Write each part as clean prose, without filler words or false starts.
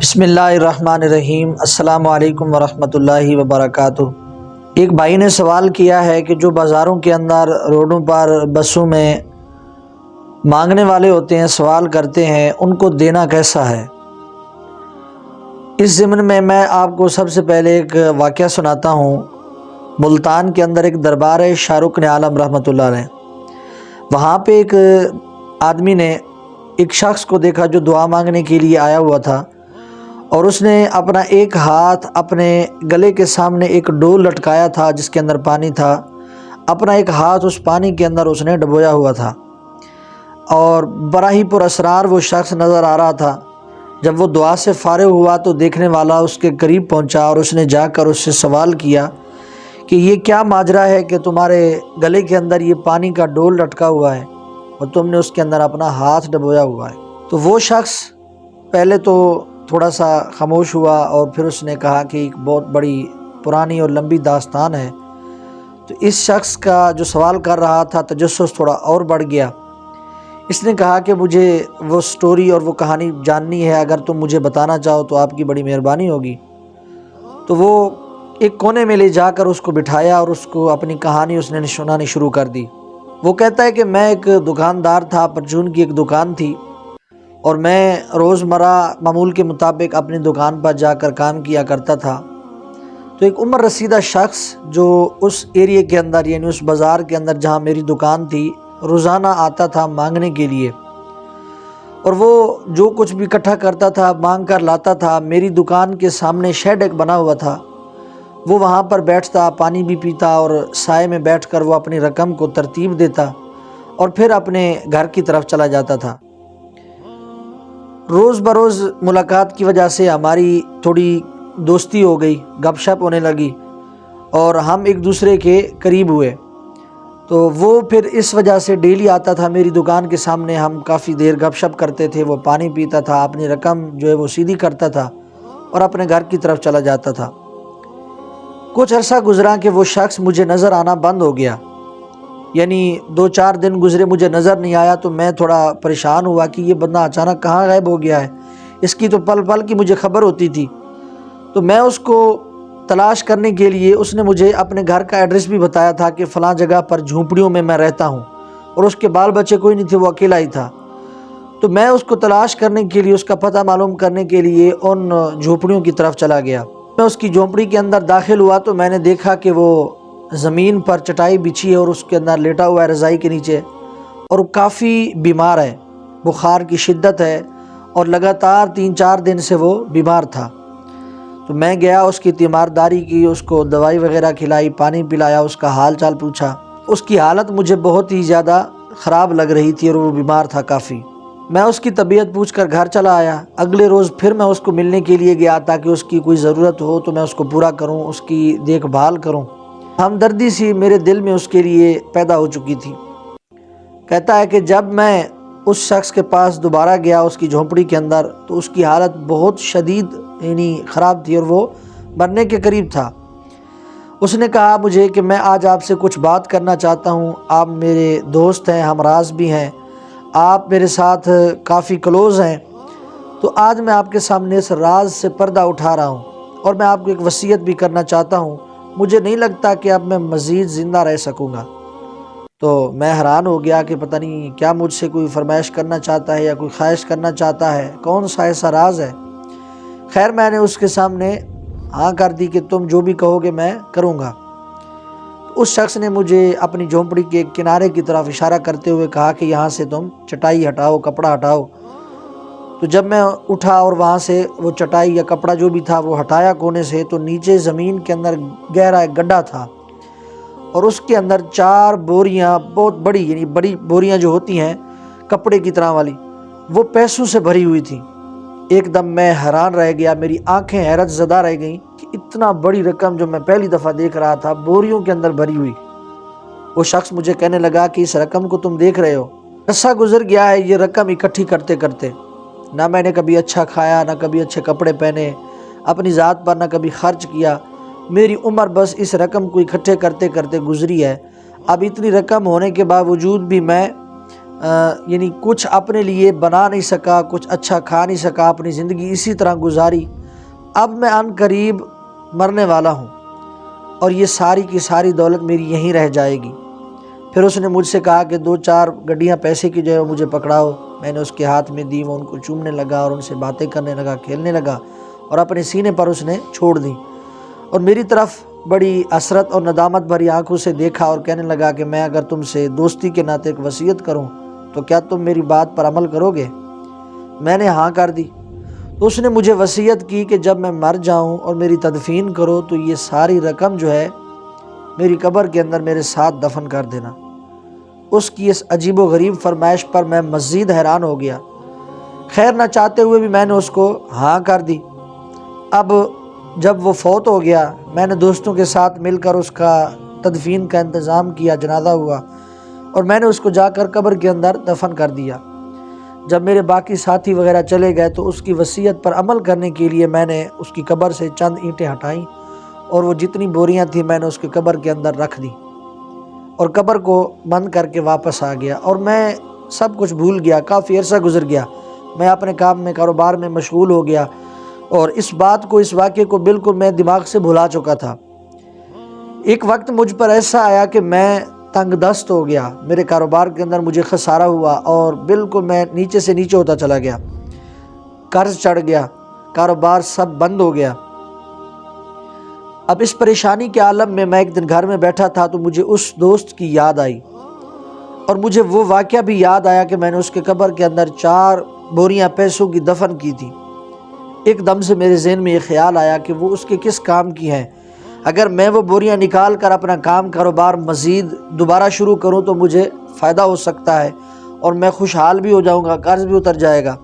بسم اللہ الرحمن الرحیم۔ السلام علیکم ورحمۃ اللہ وبرکاتہ۔ ایک بھائی نے سوال کیا ہے کہ جو بازاروں کے اندر، روڈوں پر، بسوں میں مانگنے والے ہوتے ہیں، سوال کرتے ہیں، ان کو دینا کیسا ہے؟ اس ضمن میں آپ کو سب سے پہلے ایک واقعہ سناتا ہوں۔ ملتان کے اندر ایک دربار ہے، شاہ رکن عالم رحمۃ اللہ علیہ۔ وہاں پہ ایک آدمی نے ایک شخص کو دیکھا جو دعا مانگنے کے لیے آیا ہوا تھا، اور اس نے اپنا ایک ہاتھ اپنے گلے کے سامنے ایک ڈول لٹکایا تھا جس کے اندر پانی تھا، اپنا ایک ہاتھ اس پانی کے اندر اس نے ڈبویا ہوا تھا، اور بڑا ہی پر اسرار وہ شخص نظر آ رہا تھا۔ جب وہ دعا سے فارغ ہوا تو دیکھنے والا اس کے قریب پہنچا اور اس نے جا کر اس سے سوال کیا کہ یہ کیا ماجرا ہے کہ تمہارے گلے کے اندر یہ پانی کا ڈول لٹکا ہوا ہے اور تم نے اس کے اندر اپنا ہاتھ ڈبویا ہوا ہے؟ تو وہ شخص پہلے تو تھوڑا سا خاموش ہوا، اور پھر اس نے کہا کہ ایک بہت بڑی پرانی اور لمبی داستان ہے۔ تو اس شخص کا جو سوال کر رہا تھا تجسس تھوڑا اور بڑھ گیا۔ اس نے کہا کہ مجھے وہ سٹوری اور وہ کہانی جاننی ہے، اگر تم مجھے بتانا چاہو تو آپ کی بڑی مہربانی ہوگی۔ تو وہ ایک کونے میں لے جا کر اس کو بٹھایا اور اس کو اپنی کہانی اس نے سنانی شروع کر دی۔ وہ کہتا ہے کہ میں ایک دکاندار تھا، پرچون کی ایک دکان تھی، اور میں روزمرہ معمول کے مطابق اپنی دکان پر جا کر کام کیا کرتا تھا۔ تو ایک عمر رسیدہ شخص جو اس ایریے کے اندر، یعنی اس بازار کے اندر جہاں میری دکان تھی، روزانہ آتا تھا مانگنے کے لیے، اور وہ جو کچھ بھی اکٹھا کرتا تھا مانگ کر لاتا تھا۔ میری دکان کے سامنے شیڈ ایک بنا ہوا تھا، وہ وہاں پر بیٹھتا، پانی بھی پیتا، اور سائے میں بیٹھ کر وہ اپنی رقم کو ترتیب دیتا اور پھر اپنے گھر کی طرف چلا جاتا تھا۔ روز بروز ملاقات کی وجہ سے ہماری تھوڑی دوستی ہو گئی، گپ شپ ہونے لگی، اور ہم ایک دوسرے کے قریب ہوئے۔ تو وہ پھر اس وجہ سے ڈیلی آتا تھا میری دکان کے سامنے، ہم کافی دیر گپ شپ کرتے تھے، وہ پانی پیتا تھا، اپنی رقم جو ہے وہ سیدھی کرتا تھا اور اپنے گھر کی طرف چلا جاتا تھا۔ کچھ عرصہ گزرا کہ وہ شخص مجھے نظر آنا بند ہو گیا، یعنی 2-4 دن گزرے مجھے نظر نہیں آیا۔ تو میں تھوڑا پریشان ہوا کہ یہ بندہ اچانک کہاں غائب ہو گیا ہے، اس کی تو پل پل کی مجھے خبر ہوتی تھی۔ تو میں اس کو تلاش کرنے کے لیے، اس نے مجھے اپنے گھر کا ایڈریس بھی بتایا تھا کہ فلاں جگہ پر جھونپڑیوں میں رہتا ہوں، اور اس کے بال بچے کوئی نہیں تھے، وہ اکیلا ہی تھا۔ تو میں اس کو تلاش کرنے کے لیے، اس کا پتہ معلوم کرنے کے لیے ان جھونپڑیوں کی طرف چلا گیا۔ میں اس کی جھونپڑی کے اندر داخل ہوا تو میں نے دیکھا کہ وہ زمین پر چٹائی بچھی ہے اور اس کے اندر لیٹا ہوا ہے رضائی کے نیچے، اور وہ کافی بیمار ہے، بخار کی شدت ہے، اور لگاتار 3-4 دن سے وہ بیمار تھا۔ تو میں گیا، اس کی تیمارداری کی، اس کو دوائی وغیرہ کھلائی، پانی پلایا، اس کا حال چال پوچھا۔ اس کی حالت مجھے بہت ہی زیادہ خراب لگ رہی تھی اور وہ بیمار تھا کافی۔ میں اس کی طبیعت پوچھ کر گھر چلا آیا۔ اگلے روز پھر میں اس کو ملنے کے لیے گیا تاکہ اس کی کوئی ضرورت ہو تو میں اس کو پورا کروں، اس کی دیکھ بھال کروں۔ ہمدردی سی میرے دل میں اس کے لیے پیدا ہو چکی تھی۔ کہتا ہے کہ جب میں اس شخص کے پاس دوبارہ گیا، اس کی جھونپڑی کے اندر، تو اس کی حالت بہت شدید یعنی خراب تھی اور وہ مرنے کے قریب تھا۔ اس نے کہا مجھے کہ میں آج آپ سے کچھ بات کرنا چاہتا ہوں، آپ میرے دوست ہیں، ہمراز بھی ہیں، آپ میرے ساتھ کافی کلوز ہیں، تو آج میں آپ کے سامنے اس راز سے پردہ اٹھا رہا ہوں، اور میں آپ کو ایک وصیت بھی کرنا چاہتا ہوں۔ مجھے نہیں لگتا کہ اب میں مزید زندہ رہ سکوں گا۔ تو میں حیران ہو گیا کہ پتہ نہیں کیا مجھ سے کوئی فرمائش کرنا چاہتا ہے یا کوئی خواہش کرنا چاہتا ہے، کون سا ایسا راز ہے۔ خیر میں نے اس کے سامنے ہاں کر دی کہ تم جو بھی کہو گے میں کروں گا۔ اس شخص نے مجھے اپنی جھونپڑی کے کنارے کی طرف اشارہ کرتے ہوئے کہا کہ یہاں سے تم چٹائی ہٹاؤ، کپڑا ہٹاؤ۔ تو جب میں اٹھا اور وہاں سے وہ چٹائی یا کپڑا جو بھی تھا وہ ہٹایا کونے سے، تو نیچے زمین کے اندر گہرا ایک گڈھا تھا، اور اس کے اندر 4 بوریاں، بہت بڑی، یعنی بڑی بوریاں جو ہوتی ہیں کپڑے کی طرح والی، وہ پیسوں سے بھری ہوئی تھی۔ ایک دم میں حیران رہ گیا، میری آنکھیں حیرت زدہ رہ گئیں کہ اتنا بڑی رقم جو میں پہلی دفعہ دیکھ رہا تھا بوریوں کے اندر بھری ہوئی۔ وہ شخص مجھے کہنے لگا کہ اس رقم کو تم دیکھ رہے ہو، عرصہ گزر گیا ہے یہ رقم اکٹھی کرتے کرتے، نہ میں نے کبھی اچھا کھایا، نہ کبھی اچھے کپڑے پہنے، اپنی ذات پر نہ کبھی خرچ کیا، میری عمر بس اس رقم کو اکٹھے کرتے کرتے گزری ہے۔ اب اتنی رقم ہونے کے باوجود بھی میں یعنی کچھ اپنے لیے بنا نہیں سکا، کچھ اچھا کھا نہیں سکا، اپنی زندگی اسی طرح گزاری۔ اب میں عن قریب مرنے والا ہوں اور یہ ساری کی ساری دولت میری یہیں رہ جائے گی۔ پھر اس نے مجھ سے کہا کہ 2-4 گڈیاں پیسے کی جو ہے مجھے پکڑاؤ۔ میں نے اس کے ہاتھ میں دی، وہ ان کو چومنے لگا اور ان سے باتیں کرنے لگا، کھیلنے لگا، اور اپنے سینے پر اس نے چھوڑ دی، اور میری طرف بڑی حسرت اور ندامت بھری آنکھوں سے دیکھا اور کہنے لگا کہ میں اگر تم سے دوستی کے ناطے ایک وصیت کروں تو کیا تم میری بات پر عمل کرو گے؟ میں نے ہاں کر دی۔ تو اس نے مجھے وصیت کی کہ جب میں مر جاؤں اور میری تدفین کرو تو یہ ساری رقم جو ہے میری قبر کے اندر میرے ساتھ دفن کر دینا۔ اس کی اس عجیب و غریب فرمائش پر میں مزید حیران ہو گیا۔ خیر نہ چاہتے ہوئے بھی میں نے اس کو ہاں کر دی۔ اب جب وہ فوت ہو گیا، میں نے دوستوں کے ساتھ مل کر اس کا تدفین کا انتظام کیا، جنازہ ہوا، اور میں نے اس کو جا کر قبر کے اندر دفن کر دیا۔ جب میرے باقی ساتھی وغیرہ چلے گئے تو اس کی وصیت پر عمل کرنے کے لیے میں نے اس کی قبر سے چند اینٹیں ہٹائیں، اور وہ جتنی بوریاں تھیں میں نے اس کی قبر کے اندر رکھ دی اور قبر کو بند کر کے واپس آ گیا، اور میں سب کچھ بھول گیا۔ کافی عرصہ گزر گیا، میں اپنے کام میں، کاروبار میں مشغول ہو گیا، اور اس واقعے کو بالکل میں دماغ سے بھلا چکا تھا۔ ایک وقت مجھ پر ایسا آیا کہ میں تنگ دست ہو گیا، میرے کاروبار کے اندر مجھے خسارہ ہوا اور بالکل میں نیچے سے نیچے ہوتا چلا گیا، قرض چڑھ گیا، کاروبار سب بند ہو گیا۔ اب اس پریشانی کے عالم میں ایک دن گھر میں بیٹھا تھا تو مجھے اس دوست کی یاد آئی، اور مجھے وہ واقعہ بھی یاد آیا کہ میں نے اس کے قبر کے اندر 4 بوریاں پیسوں کی دفن کی تھی۔ ایک دم سے میرے ذہن میں یہ خیال آیا کہ وہ اس کے کس کام کی ہیں؟ اگر میں وہ بوریاں نکال کر اپنا کاروبار مزید دوبارہ شروع کروں تو مجھے فائدہ ہو سکتا ہے، اور میں خوشحال بھی ہو جاؤں گا، قرض بھی اتر جائے گا۔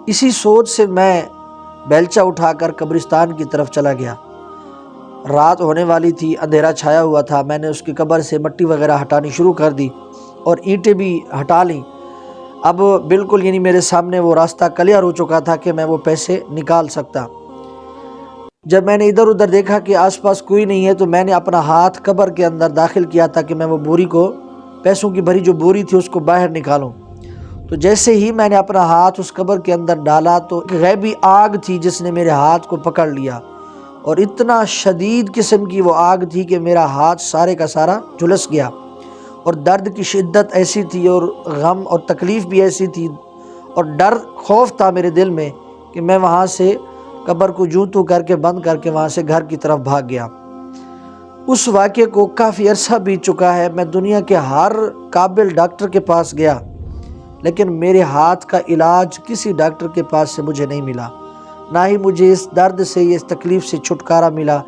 اسی سوچ سے میں بیلچہ اٹھا کر قبرستان کی طرف چلا گیا۔ رات ہونے والی تھی، اندھیرا چھایا ہوا تھا۔ میں نے اس کی قبر سے مٹی وغیرہ ہٹانی شروع کر دی اور اینٹیں بھی ہٹا لیں۔ اب بالکل یعنی میرے سامنے وہ راستہ کلیئر ہو چکا تھا کہ میں وہ پیسے نکال سکتا۔ جب میں نے ادھر ادھر دیکھا کہ آس پاس کوئی نہیں ہے تو میں نے اپنا ہاتھ قبر کے اندر داخل کیا تاکہ میں وہ بوری کو، پیسوں کی بھری جو بوری تھی، اس کو باہر نکالوں۔ تو جیسے ہی میں نے اپنا ہاتھ اس قبر کے اندر ڈالا تو ایک غیبی آگ تھی جس نے میرے ہاتھ کو پکڑ لیا، اور اتنا شدید قسم کی وہ آگ تھی کہ میرا ہاتھ سارے کا سارا جھلس گیا، اور درد کی شدت ایسی تھی اور غم اور تکلیف بھی ایسی تھی اور ڈر، خوف تھا میرے دل میں کہ میں وہاں سے قبر کو جوں توں کر کے بند کر کے وہاں سے گھر کی طرف بھاگ گیا۔ اس واقعے کو کافی عرصہ بیت چکا ہے، میں دنیا کے ہر قابل ڈاکٹر کے پاس گیا، لیکن میرے ہاتھ کا علاج کسی ڈاکٹر کے پاس سے مجھے نہیں ملا، نہ ہی مجھے اس درد سے، اس تکلیف سے چھٹکارا ملا۔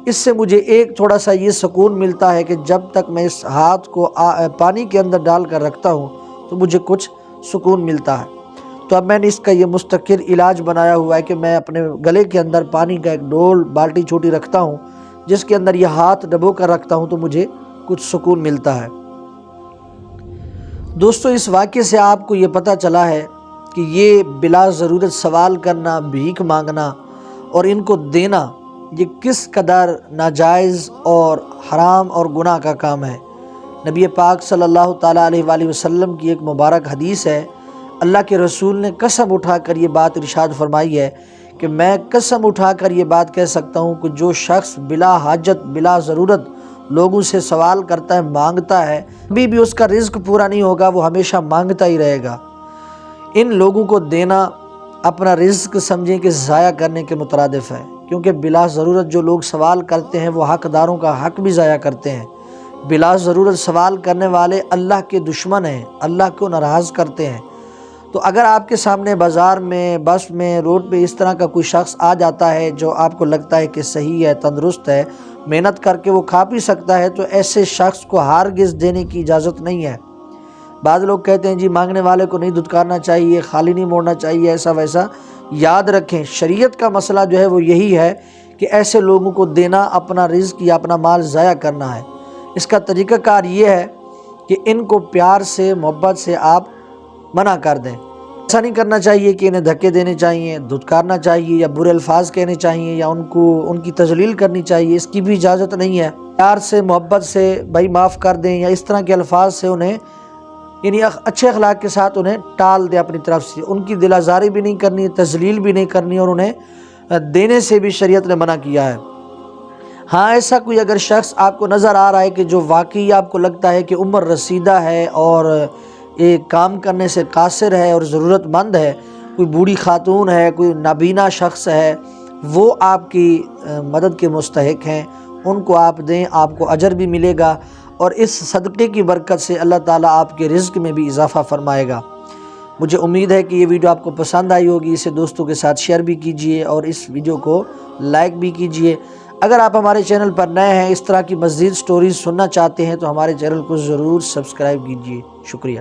اس سے مجھے ایک تھوڑا سا یہ سکون ملتا ہے کہ جب تک میں اس ہاتھ کو پانی کے اندر ڈال کر رکھتا ہوں تو مجھے کچھ سکون ملتا ہے۔ تو اب میں نے اس کا یہ مستقل علاج بنایا ہوا ہے کہ میں اپنے گلے کے اندر پانی کا ایک ڈول، بالٹی چھوٹی رکھتا ہوں، جس کے اندر یہ ہاتھ ڈبو کر رکھتا ہوں تو مجھے کچھ سکون ملتا ہے۔ دوستو، اس واقعے سے آپ کو یہ پتہ چلا ہے کہ یہ بلا ضرورت سوال کرنا، بھیک مانگنا اور ان کو دینا، یہ کس قدر ناجائز اور حرام اور گناہ کا کام ہے۔ نبی پاک صلی اللہ تعالیٰ علیہ وآلہ وسلم کی ایک مبارک حدیث ہے، اللہ کے رسول نے قسم اٹھا کر یہ بات ارشاد فرمائی ہے کہ میں قسم اٹھا کر یہ بات کہہ سکتا ہوں کہ جو شخص بلا حاجت، بلا ضرورت لوگوں سے سوال کرتا ہے، مانگتا ہے، کبھی بھی اس کا رزق پورا نہیں ہوگا، وہ ہمیشہ مانگتا ہی رہے گا۔ ان لوگوں کو دینا اپنا رزق سمجھیں کہ ضائع کرنے کے مترادف ہے، کیونکہ بلا ضرورت جو لوگ سوال کرتے ہیں وہ حقداروں کا حق بھی ضائع کرتے ہیں۔ بلا ضرورت سوال کرنے والے اللہ کے دشمن ہیں، اللہ کو ناراض کرتے ہیں۔ تو اگر آپ کے سامنے بازار میں، بس میں، روڈ پہ اس طرح کا کوئی شخص آ جاتا ہے جو آپ کو لگتا ہے کہ صحیح ہے، تندرست ہے، محنت کر کے وہ کھا پی سکتا ہے، تو ایسے شخص کو ہرگز دینے کی اجازت نہیں ہے۔ بعض لوگ کہتے ہیں جی مانگنے والے کو نہیں دھتکارنا چاہیے، خالی نہیں موڑنا چاہیے، ایسا ویسا۔ یاد رکھیں، شریعت کا مسئلہ جو ہے وہ یہی ہے کہ ایسے لوگوں کو دینا اپنا رزق یا اپنا مال ضائع کرنا ہے۔ اس کا طریقہ کار یہ ہے کہ ان کو پیار سے، محبت سے آپ منع کر دیں۔ ایسا نہیں کرنا چاہیے کہ انہیں دھکے دینے چاہیے، دھتکارنا چاہیے، یا برے الفاظ کہنے چاہیے، یا ان کی تذلیل کرنی چاہیے، اس کی بھی اجازت نہیں ہے۔ پیار سے، محبت سے بھائی معاف کر دیں، یا اس طرح کے الفاظ سے انہیں یعنی اچھے اخلاق کے ساتھ انہیں ٹال دے اپنی طرف سے، ان کی دل آزاری بھی نہیں کرنی، تذلیل بھی نہیں کرنی، اور انہیں دینے سے بھی شریعت نے منع کیا ہے۔ ہاں ایسا کوئی اگر شخص آپ کو نظر آ رہا ہے کہ جو واقعی آپ کو لگتا ہے کہ عمر رسیدہ ہے اور ایک کام کرنے سے قاصر ہے اور ضرورت مند ہے، کوئی بوڑھی خاتون ہے، کوئی نابینا شخص ہے، وہ آپ کی مدد کے مستحق ہیں، ان کو آپ دیں، آپ کو اجر بھی ملے گا، اور اس صدقے کی برکت سے اللہ تعالیٰ آپ کے رزق میں بھی اضافہ فرمائے گا۔ مجھے امید ہے کہ یہ ویڈیو آپ کو پسند آئی ہوگی، اسے دوستوں کے ساتھ شیئر بھی کیجئے اور اس ویڈیو کو لائک بھی کیجئے۔ اگر آپ ہمارے چینل پر نئے ہیں، اس طرح کی مزید سٹوریز سننا چاہتے ہیں تو ہمارے چینل کو ضرور سبسکرائب کیجئے۔ شکریہ۔